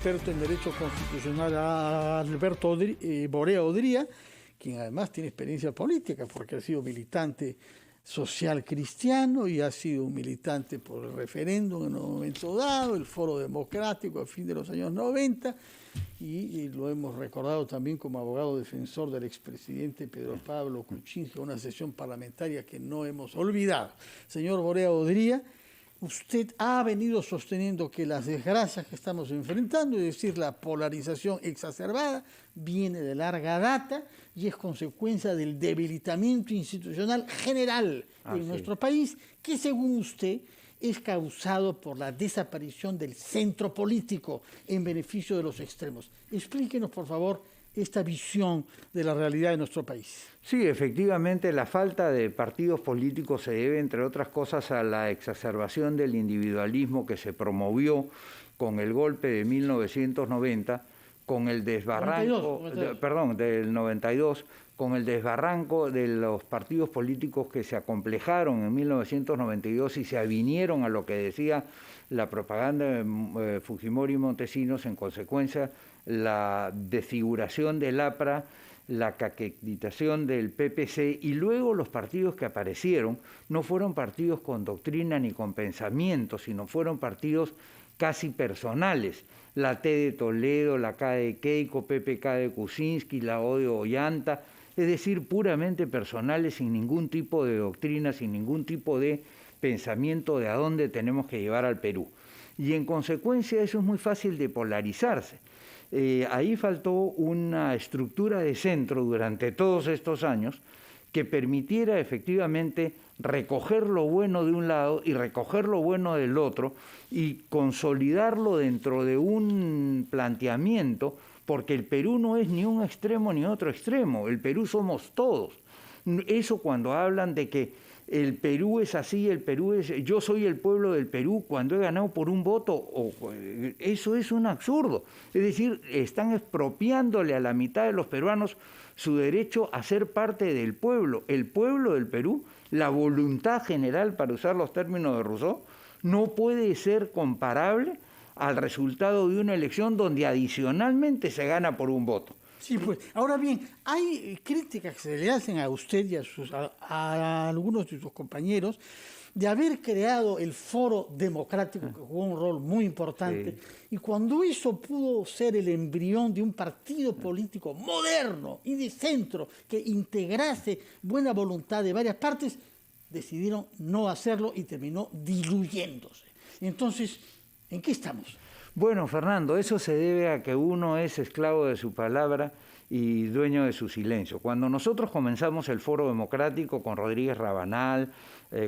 Experto en Derecho Constitucional Alberto Borea Odría, quien además tiene experiencia política porque ha sido militante social cristiano y ha sido un militante por el referéndum en un momento dado, el Foro Democrático a fin de los años 90 y lo hemos recordado también como abogado defensor del expresidente Pedro Pablo Kuczynski, una sesión parlamentaria que no hemos olvidado. Señor Borea Odría, usted ha venido sosteniendo que las desgracias que estamos enfrentando, es decir, la polarización exacerbada, viene de larga data y es consecuencia del debilitamiento institucional general en nuestro país, que según usted es causado por la desaparición del centro político en beneficio de los extremos. Explíquenos, por favor, esta visión de la realidad de nuestro país. Sí, efectivamente, la falta de partidos políticos se debe, entre otras cosas, a la exacerbación del individualismo que se promovió con el golpe de 1990, con el desbarranco, 92. Del 92, con el desbarranco de los partidos políticos que se acomplejaron en 1992 y se avinieron a lo que decía la propaganda de Fujimori y Montesinos, en consecuencia la desfiguración del APRA, la caquetización del PPC y luego los partidos que aparecieron no fueron partidos con doctrina ni con pensamiento, sino fueron partidos casi personales. La T de Toledo, la K de Keiko, PPK de Kuczynski, la O de Ollanta, es decir, puramente personales, sin ningún tipo de doctrina, sin ningún tipo de pensamiento de a dónde tenemos que llevar al Perú. Y en consecuencia eso es muy fácil de polarizarse. Ahí faltó una estructura de centro durante todos estos años que permitiera efectivamente recoger lo bueno de un lado y recoger lo bueno del otro y consolidarlo dentro de un planteamiento, porque el Perú no es ni un extremo ni otro extremo, el Perú somos todos. Eso cuando hablan de que el Perú es así, el Perú es, yo soy el pueblo del Perú cuando he ganado por un voto, eso es un absurdo. Es decir, están expropiándole a la mitad de los peruanos su derecho a ser parte del pueblo. El pueblo del Perú, la voluntad general, para usar los términos de Rousseau, no puede ser comparable al resultado de una elección donde adicionalmente se gana por un voto. Sí, pues, ahora bien, hay críticas que se le hacen a usted y a algunos de sus compañeros de haber creado el Foro Democrático, que jugó un rol muy importante, y cuando eso pudo ser el embrión de un partido político moderno y de centro que integrase buena voluntad de varias partes, decidieron no hacerlo y terminó diluyéndose. Entonces, ¿en qué estamos? Bueno, Fernando, eso se debe a que uno es esclavo de su palabra y dueño de su silencio. Cuando nosotros comenzamos el Foro Democrático con Rodríguez Rabanal,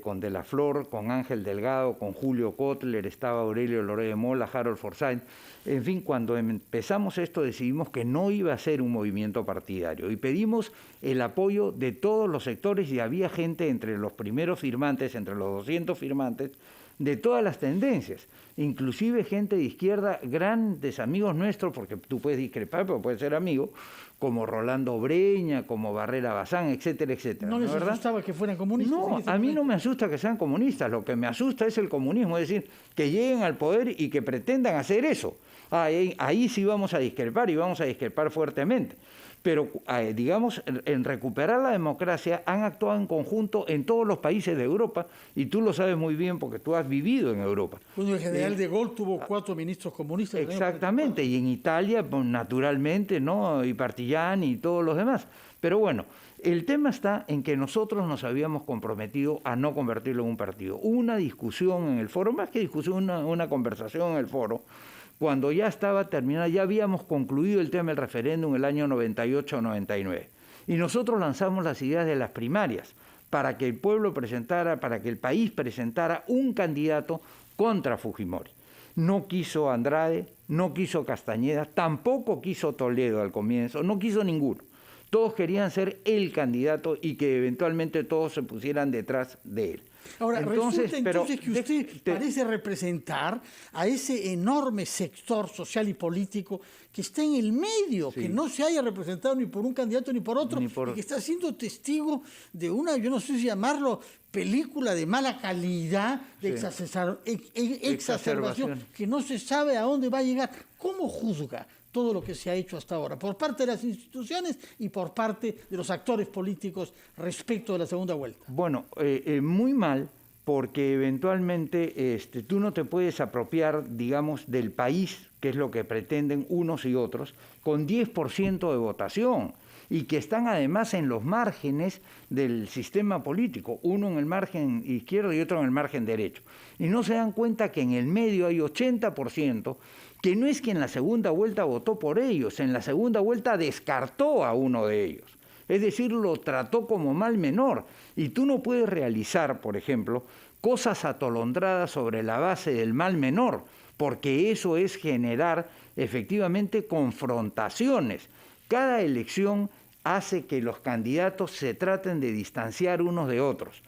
con De la Flor, con Ángel Delgado, con Julio Kotler, estaba Aurelio Loré de Mola, Harold Forsyth, en fin, cuando empezamos esto decidimos que no iba a ser un movimiento partidario y pedimos el apoyo de todos los sectores y había gente entre los primeros firmantes, entre los 200 firmantes, de todas las tendencias, inclusive gente de izquierda, grandes amigos nuestros, porque tú puedes discrepar, pero puedes ser amigo, como Rolando Breña, como Barrera Bazán, etcétera, etcétera. ¿No les asustaba que fueran comunistas? No, a mí no me asusta que sean comunistas, lo que me asusta es el comunismo, es decir, que lleguen al poder y que pretendan hacer eso. Ahí sí vamos a discrepar y vamos a discrepar fuertemente. Pero, digamos, en recuperar la democracia han actuado en conjunto en todos los países de Europa, y tú lo sabes muy bien porque tú has vivido en Europa. Bueno, el general de Gaulle tuvo 4 ministros comunistas. Exactamente, y en Italia, pues, naturalmente, ¿no? Y Partigliani y todos los demás. Pero bueno, el tema está en que nosotros nos habíamos comprometido a no convertirlo en un partido. Hubo una discusión en el foro, más que discusión, una conversación en el foro, cuando ya estaba terminada, ya habíamos concluido el tema del referéndum en el año 98-99. Y nosotros lanzamos las ideas de las primarias para que el pueblo presentara, para que el país presentara un candidato contra Fujimori. No quiso Andrade, no quiso Castañeda, tampoco quiso Toledo al comienzo, no quiso ninguno. Todos querían ser el candidato y que eventualmente todos se pusieran detrás de él. Ahora, resulta entonces que usted parece representar a ese enorme sector social y político que está en el medio, sí, que no se haya representado ni por un candidato ni por otro, y que está siendo testigo de una, yo no sé si llamarlo película de mala calidad, de exacerbación, que no se sabe a dónde va a llegar. ¿Cómo juzga todo lo que se ha hecho hasta ahora, por parte de las instituciones y por parte de los actores políticos respecto de la segunda vuelta? Bueno, muy mal, porque eventualmente tú no te puedes apropiar, digamos, del país, que es lo que pretenden unos y otros, con 10% de votación, y que están además en los márgenes del sistema político, uno en el margen izquierdo y otro en el margen derecho. Y no se dan cuenta que en el medio hay 80%, que no es que en la segunda vuelta votó por ellos, en la segunda vuelta descartó a uno de ellos. Es decir, lo trató como mal menor. Y tú no puedes realizar, por ejemplo, cosas atolondradas sobre la base del mal menor, porque eso es generar efectivamente confrontaciones. Cada elección hace que los candidatos se traten de distanciar unos de otros.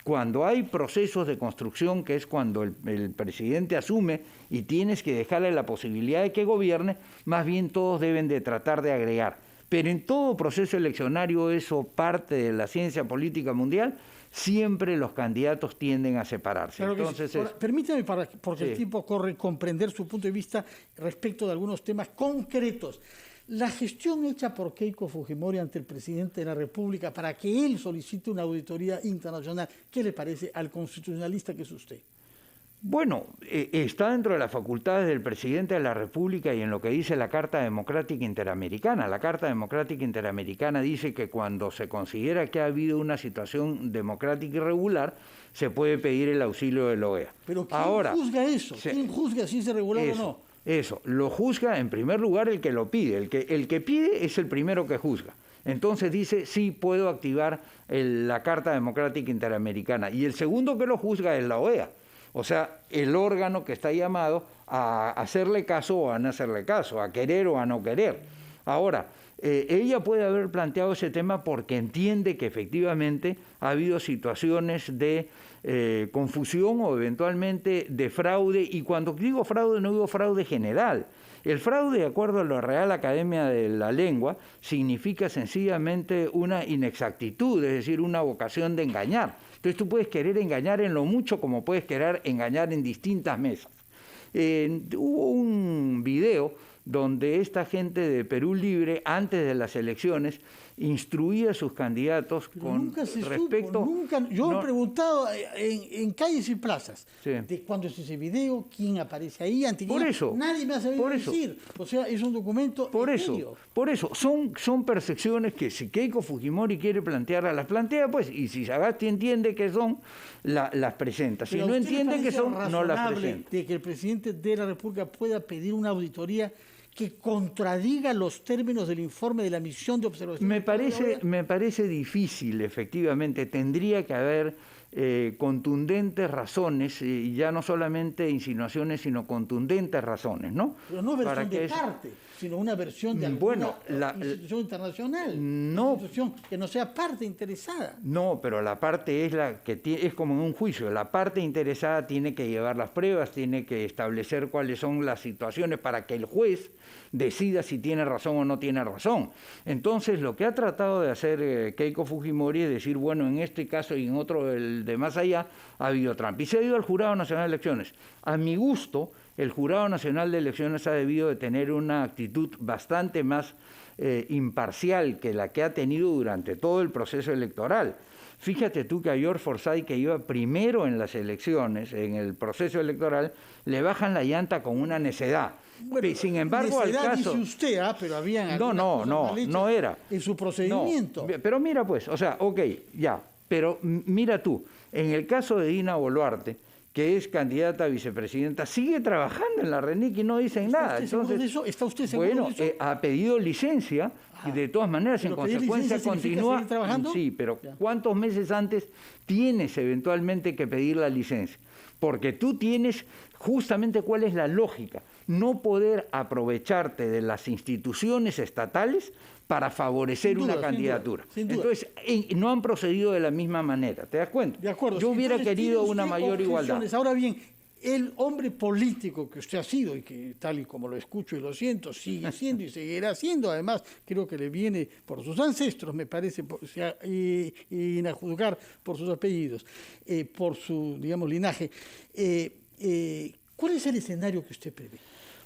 Cuando hay procesos de construcción, que es cuando el presidente asume y tienes que dejarle la posibilidad de que gobierne, más bien todos deben de tratar de agregar. Pero en todo proceso eleccionario, eso parte de la ciencia política mundial, siempre los candidatos tienden a separarse. Claro. Entonces, ahora, permítame, porque sí, el tiempo corre, comprender su punto de vista respecto de algunos temas concretos. La gestión hecha por Keiko Fujimori ante el presidente de la República para que él solicite una auditoría internacional, ¿qué le parece al constitucionalista que es usted? Bueno, está dentro de las facultades del presidente de la República y en lo que dice la Carta Democrática Interamericana. La Carta Democrática Interamericana dice que cuando se considera que ha habido una situación democrática irregular, se puede pedir el auxilio de la OEA. ¿Pero quién juzga eso? ¿Quién juzga si es irregular o no? Eso, lo juzga en primer lugar el que lo pide. El que pide es el primero que juzga. Entonces dice, sí, puedo activar la Carta Democrática Interamericana. Y el segundo que lo juzga es la OEA. O sea, el órgano que está llamado a hacerle caso o a no hacerle caso, a querer o a no querer. Ahora, ella puede haber planteado ese tema porque entiende que efectivamente ha habido situaciones de confusión o eventualmente de fraude, y cuando digo fraude no digo fraude general. El fraude, de acuerdo a la Real Academia de la Lengua, significa sencillamente una inexactitud, es decir, una vocación de engañar. Entonces tú puedes querer engañar en lo mucho como puedes querer engañar en distintas mesas. Hubo un video donde esta gente de Perú Libre, antes de las elecciones, instruía a sus candidatos con respecto... Yo he preguntado en calles y plazas, de cuándo es ese video, quién aparece ahí, nadie me ha sabido decir. O sea, es un documento Por eso, son percepciones que si Keiko Fujimori quiere plantearlas, las plantea, pues, y si Sagasti entiende que son, las presenta. Si no entiende que son, no las presenta. De que el presidente de la República pueda pedir una auditoría que contradiga los términos del informe de la misión de observación. Me parece difícil, efectivamente. Tendría que haber contundentes razones, y ya no solamente insinuaciones, sino contundentes razones, ¿no? Pero no versión de parte, sino una versión de alguna institución internacional, una institución que no sea parte interesada. No, pero la parte es la que es como en un juicio. La parte interesada tiene que llevar las pruebas, tiene que establecer cuáles son las situaciones para que el juez decida si tiene razón o no tiene razón. Entonces, lo que ha tratado de hacer Keiko Fujimori es decir, bueno, en este caso y en otro, el de más allá, ha habido trampa. Y se ha ido al Jurado Nacional de Elecciones. A mi gusto, el Jurado Nacional de Elecciones ha debido de tener una actitud bastante más imparcial que la que ha tenido durante todo el proceso electoral. Fíjate tú que a George Forsyth, que iba primero en las elecciones, en el proceso electoral, le bajan la llanta con una necedad. Bueno, sin embargo, al caso... dice usted, pero habían no era. En su procedimiento. No, pero mira pues, o sea, ok, ya, pero mira tú, en el caso de Dina Boluarte, que es candidata a vicepresidenta, sigue trabajando en la RENIC y no dicen nada. Entonces, ¿está usted seguro de eso? Ha pedido licencia y de todas maneras, en consecuencia, continúa trabajando. Sí, pero ¿cuántos meses antes tienes eventualmente que pedir la licencia? Porque tú tienes justamente cuál es la lógica, no poder aprovecharte de las instituciones estatales para favorecer una candidatura. Sin duda. Entonces, no han procedido de la misma manera, ¿te das cuenta? De acuerdo. Yo hubiera querido una mayor igualdad. Ahora bien, el hombre político que usted ha sido y que tal y como lo escucho y lo siento, sigue siendo y seguirá siendo, además creo que le viene por sus ancestros, me parece, y a juzgar por sus apellidos, por su, digamos, linaje. ¿Cuál es el escenario que usted prevé?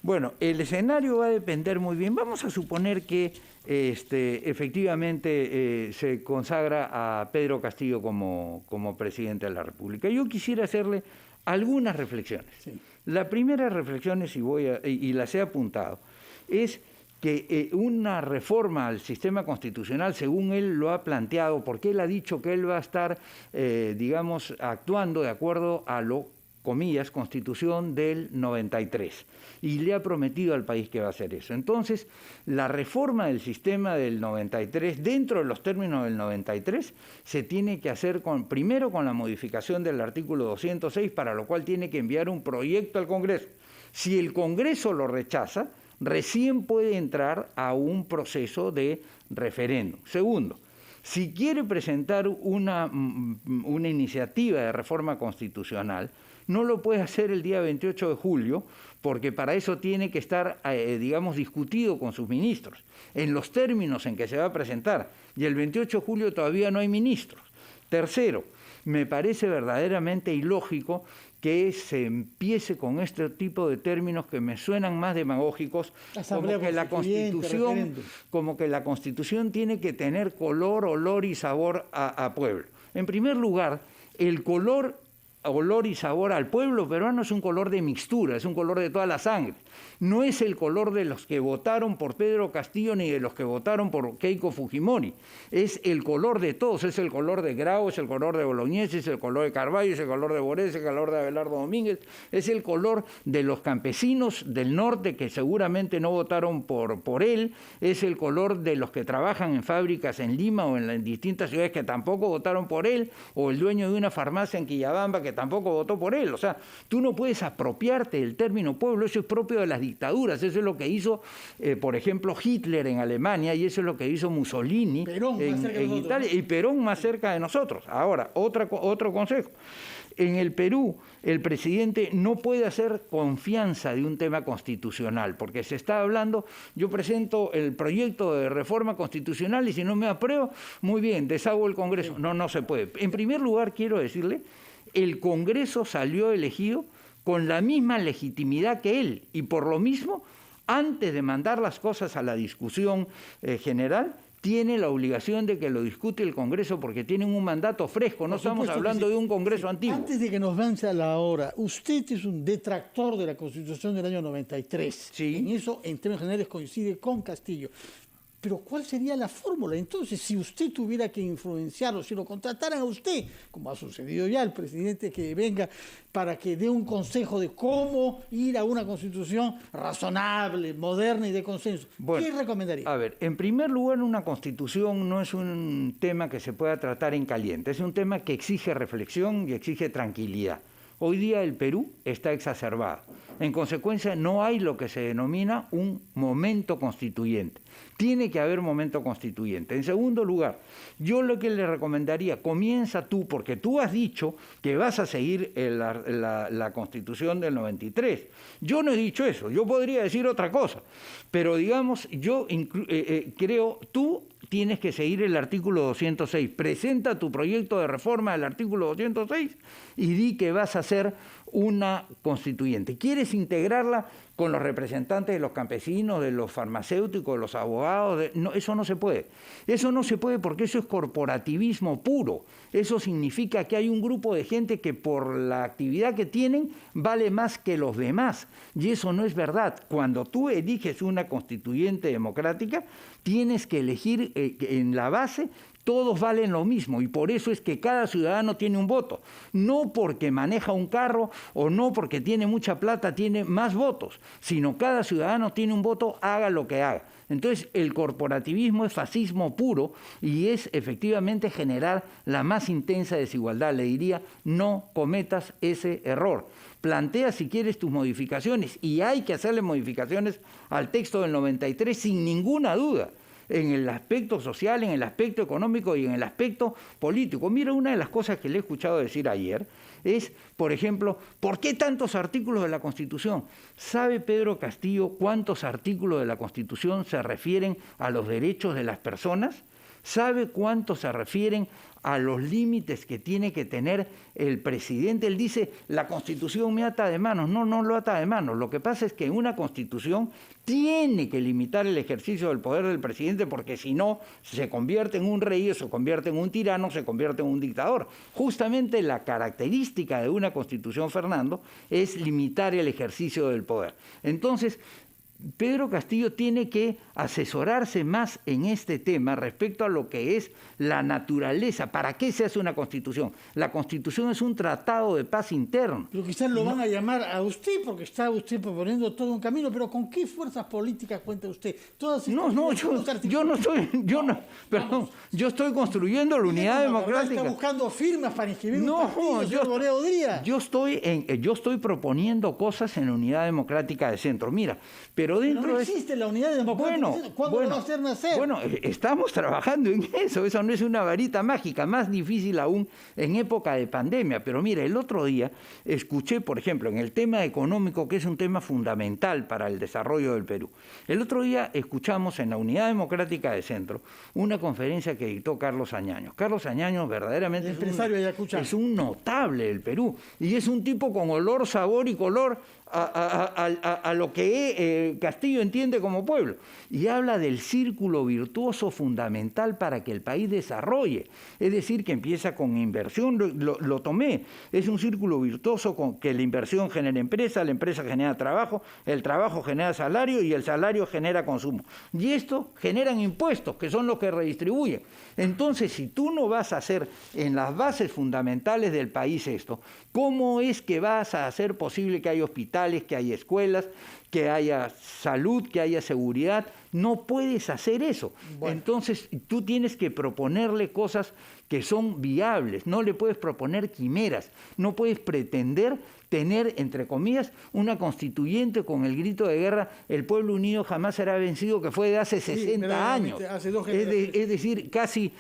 Bueno, el escenario va a depender muy bien. Vamos a suponer que efectivamente se consagra a Pedro Castillo como presidente de la República. Yo quisiera hacerle algunas reflexiones. Sí. La primera reflexión es, y las he apuntado, es que una reforma al sistema constitucional, según él lo ha planteado, porque él ha dicho que él va a estar, digamos, actuando de acuerdo a lo, comillas, Constitución del 93, y le ha prometido al país que va a hacer eso. Entonces, la reforma del sistema del 93, dentro de los términos del 93, se tiene que hacer primero con la modificación del artículo 206, para lo cual tiene que enviar un proyecto al Congreso. Si el Congreso lo rechaza, recién puede entrar a un proceso de referéndum. Segundo, si quiere presentar una iniciativa de reforma constitucional, no lo puede hacer el día 28 de julio, porque para eso tiene que estar, digamos, discutido con sus ministros, en los términos en que se va a presentar. Y el 28 de julio todavía no hay ministros. Tercero, me parece verdaderamente ilógico que se empiece con este tipo de términos que me suenan más demagógicos, como que la Constitución tiene que tener color, olor y sabor a pueblo. En primer lugar, el color, olor y sabor al pueblo peruano es un color de mixtura, es un color de toda la sangre. No es el color de los que votaron por Pedro Castillo ni de los que votaron por Keiko Fujimori. Es el color de todos, es el color de Grau, es el color de Bolognesi, es el color de Carvalho, es el color de Borés, es el color de Abelardo Domínguez, es el color de los campesinos del norte que seguramente no votaron por él, es el color de los que trabajan en fábricas en Lima o en distintas ciudades que tampoco votaron por él, o el dueño de una farmacia en Quillabamba que tampoco votó por él. O sea, tú no puedes apropiarte del término pueblo, eso es propio de las dictaduras, eso es lo que hizo, por ejemplo, Hitler en Alemania, y eso es lo que hizo Mussolini en Italia, y Perón más cerca de nosotros. Ahora, otro consejo. En el Perú, el presidente no puede hacer confianza de un tema constitucional, porque se está hablando, yo presento el proyecto de reforma constitucional y si no me apruebo, muy bien, deshago el Congreso. No se puede. En primer lugar, quiero decirle, el Congreso salió elegido con la misma legitimidad que él, y por lo mismo, antes de mandar las cosas a la discusión general, tiene la obligación de que lo discute el Congreso porque tienen un mandato fresco, no estamos hablando de un Congreso antiguo. Antes de que nos vence a la hora, usted es un detractor de la Constitución del año 93. Sí. En eso, en términos generales, coincide con Castillo. Pero ¿cuál sería la fórmula? Entonces, si usted tuviera que influenciarlo, si lo contrataran a usted, como ha sucedido ya, el presidente que venga para que dé un consejo de cómo ir a una constitución razonable, moderna y de consenso, ¿qué recomendaría? A ver, en primer lugar, una constitución no es un tema que se pueda tratar en caliente, es un tema que exige reflexión y exige tranquilidad. Hoy día el Perú está exacerbado. En consecuencia, no hay lo que se denomina un momento constituyente. Tiene que haber momento constituyente. En segundo lugar, yo lo que le recomendaría, comienza tú, porque tú has dicho que vas a seguir la Constitución del 93. Yo no he dicho eso, yo podría decir otra cosa, pero digamos, yo creo, tú tienes que seguir el artículo 206. Presenta tu proyecto de reforma del artículo 206 y di que vas a hacer una constituyente. ¿Quieres integrarla con los representantes de los campesinos, de los farmacéuticos, de los abogados? No, eso no se puede. Eso no se puede porque eso es corporativismo puro. Eso significa que hay un grupo de gente que por la actividad que tienen vale más que los demás. Y eso no es verdad. Cuando tú eliges una constituyente democrática, tienes que elegir en la base todos valen lo mismo y por eso es que cada ciudadano tiene un voto. No porque maneja un carro o no porque tiene mucha plata tiene más votos, sino cada ciudadano tiene un voto, haga lo que haga. Entonces el corporativismo es fascismo puro y es efectivamente generar la más intensa desigualdad. Le diría, no cometas ese error. Plantea si quieres tus modificaciones y hay que hacerle modificaciones al texto del 93 sin ninguna duda, en el aspecto social, en el aspecto económico y en el aspecto político. Mira, una de las cosas que le he escuchado decir ayer es, por ejemplo, ¿por qué tantos artículos de la Constitución? ¿Sabe Pedro Castillo cuántos artículos de la Constitución se refieren a los derechos de las personas? ¿Sabe cuántos se refieren a los límites que tiene que tener el presidente? Él dice, la Constitución me ata de manos. No, no lo ata de manos. Lo que pasa es que en una Constitución tiene que limitar el ejercicio del poder del presidente, porque si no, se convierte en un rey, o se convierte en un tirano, se convierte en un dictador. Justamente la característica de una Constitución, Fernando, es limitar el ejercicio del poder. Entonces, Pedro Castillo tiene que asesorarse más en este tema respecto a lo que es la naturaleza. ¿Para qué se hace una Constitución? La Constitución es un tratado de paz interno. Pero quizás lo van a llamar a usted porque está usted proponiendo todo un camino, pero ¿con qué fuerzas políticas cuenta usted? Yo estoy construyendo la unidad democrática. ¿Está buscando firmas para inscribir un partido, señor Borea Odría? Yo estoy proponiendo cosas en la unidad democrática de centro. Mira, pero dentro no existe la unidad democrática. ¿Cuándo lo va a hacer nacer? Bueno, estamos trabajando en eso. Eso no es una varita mágica, más difícil aún en época de pandemia. Pero mira, el otro día escuché, por ejemplo, en el tema económico, que es un tema fundamental para el desarrollo del Perú. El otro día escuchamos en la unidad democrática de centro una conferencia que dictó Carlos Añaños. Carlos Añaños verdaderamente es un notable del Perú y es un tipo con olor, sabor y color a lo que Castillo entiende como pueblo, y habla del círculo virtuoso fundamental para que el país desarrolle, es decir, que empieza con inversión, lo tomé, es un círculo virtuoso con que la inversión genera empresa, la empresa genera trabajo, el trabajo genera salario y el salario genera consumo, y esto generan impuestos que son los que redistribuyen. Entonces, si tú no vas a hacer en las bases fundamentales del país esto, ¿cómo es que vas a hacer posible que haya hospitales, que haya escuelas, que haya salud, que haya seguridad? No puedes hacer eso. Bueno. Entonces, tú tienes que proponerle cosas que son viables, no le puedes proponer quimeras, no puedes pretender tener, entre comillas, una constituyente con el grito de guerra, el pueblo unido jamás será vencido, que fue de hace 60 años. Hace 2 generaciones. Es decir, casi,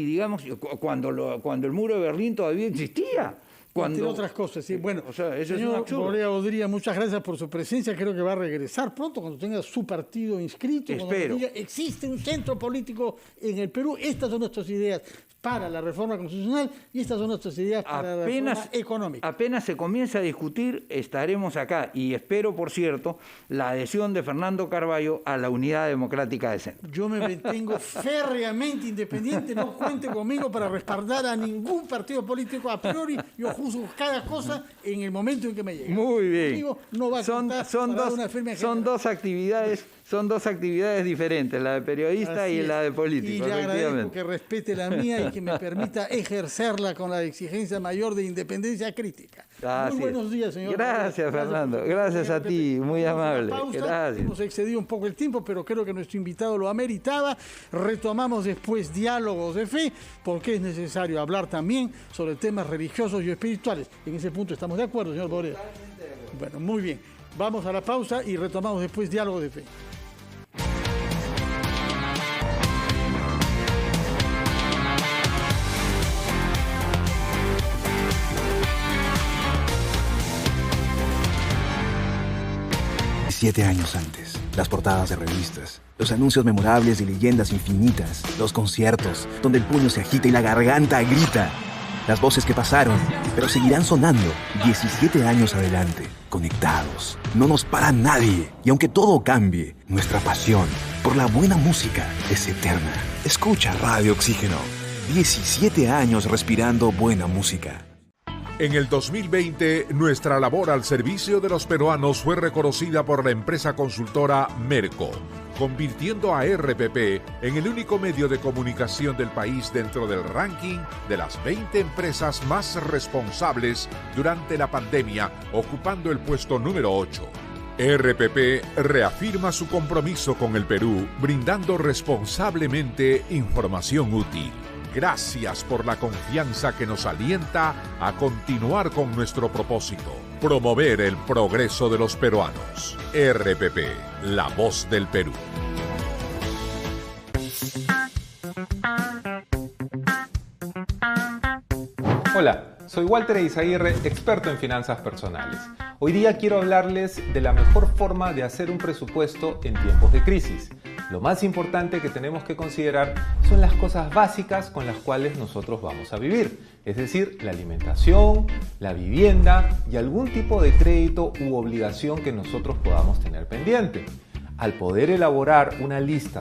digamos, cuando el muro de Berlín todavía existía. Entre otras cosas, sí. Bueno, o sea, eso señor es Borea Odría, muchas gracias por su presencia. Creo que va a regresar pronto cuando tenga su partido inscrito. Espero. Diga, existe un centro político en el Perú. Estas son nuestras ideas para la reforma constitucional y estas son nuestras ideas para la reforma económica. Apenas se comienza a discutir, estaremos acá. Y espero, por cierto, la adhesión de Fernando Carballo a la unidad democrática de centro. Yo me mantengo férreamente independiente. No cuente conmigo para respaldar a ningún partido político a priori. Yo juzgo cada cosa en el momento en que me llegue. Muy bien. Conmigo no va a son dos actividades diferentes, la de periodista y la de político. Y le agradezco que respete la mía y que me permita ejercerla con la exigencia mayor de independencia crítica. Muy buenos días, señor. Gracias, Fernando. Gracias a ti, muy amable. Gracias. Hemos excedido un poco el tiempo, pero creo que nuestro invitado lo ameritaba. Retomamos después diálogos de fe, porque es necesario hablar también sobre temas religiosos y espirituales. En ese punto estamos de acuerdo, señor Borea. Bueno, muy bien. Vamos a la pausa y retomamos después diálogos de fe. Siete años antes, las portadas de revistas, los anuncios memorables de leyendas infinitas, los conciertos, donde el puño se agita y la garganta grita. Las voces que pasaron, pero seguirán sonando 17 años adelante, conectados. No nos para nadie, y aunque todo cambie, nuestra pasión por la buena música es eterna. Escucha Radio Oxígeno, 17 años respirando buena música. En el 2020, nuestra labor al servicio de los peruanos fue reconocida por la empresa consultora Merco, convirtiendo a RPP en el único medio de comunicación del país dentro del ranking de las 20 empresas más responsables durante la pandemia, ocupando el puesto número 8. RPP reafirma su compromiso con el Perú, brindando responsablemente información útil. Gracias por la confianza que nos alienta a continuar con nuestro propósito, promover el progreso de los peruanos. RPP, la voz del Perú. Hola, soy Walter Eizaguirre, experto en finanzas personales. Hoy día quiero hablarles de la mejor forma de hacer un presupuesto en tiempos de crisis. Lo más importante que tenemos que considerar son las cosas básicas con las cuales nosotros vamos a vivir, es decir, la alimentación, la vivienda y algún tipo de crédito u obligación que nosotros podamos tener pendiente. Al poder elaborar una lista de